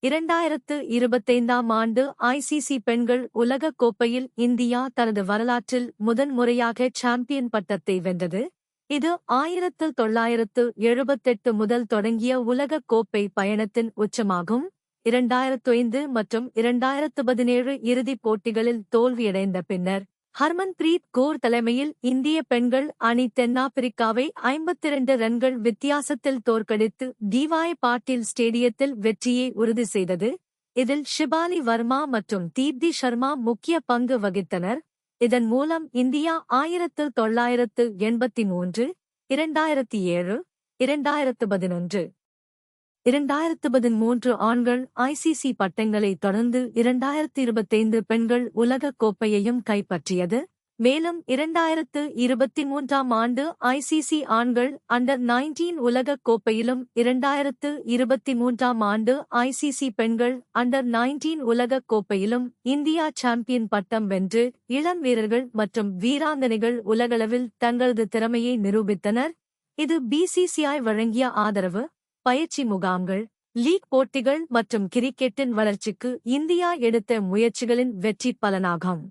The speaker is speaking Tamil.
2025ஆம் ஆண்டு ஐசிசி பெண்கள் உலகக் கோப்பையில் இந்தியா தனது வரலாற்றில் முதன்முறையாக சாம்பியன் பட்டத்தை வென்றது. இது 1978 முதல் தொடங்கிய உலகக் கோப்பை பயணத்தின் உச்சமாகும். 2005 மற்றும் 2017 இறுதிப் போட்டிகளில் தோல்வியடைந்த பின்னர் ஹர்மன்பிரீத் கௌர் தலைமையில் இந்திய பெண்கள் அணி தென்னாப்பிரிக்காவை 52 ரன்கள் வித்தியாசத்தில் தோற்கடித்து டிவாய் பாட்டீல் ஸ்டேடியத்தில் வெற்றியை உறுதி செய்தது. இதில் ஷிபாலி வர்மா மற்றும் தீப்தி ஷர்மா முக்கிய பங்கு வகித்தனர். இதன் மூலம் இந்தியா 1983, 2007, 2011, 2013 ஆண்கள் ஐசிசி பட்டங்களை தொடர்ந்து 2025 பெண்கள் உலகக் கோப்பையையும் கைப்பற்றியது. மேலும் 2023ஆம் ஆண்டு ஐசிசி ஆண்கள் அண்டர் 19 உலகக் கோப்பையிலும் 2023ஆம் ஆண்டு ஐசிசி பெண்கள் அண்டர் 19 உலகக் கோப்பையிலும் இந்தியா சாம்பியன் பட்டம் வென்று இளம் வீரர்கள் மற்றும் வீராங்கனைகள் உலகளவில் தங்களது திறமையை நிரூபித்தனர். இது பிசிசிஐ வழங்கிய ஆதரவு, பயிற்சி முகாம்கள், லீக் போட்டிகள் மற்றும் கிரிக்கெட்டின் வளர்ச்சிக்கு இந்தியா எடுத்த முயற்சிகளின் வெற்றி பலனாகும்.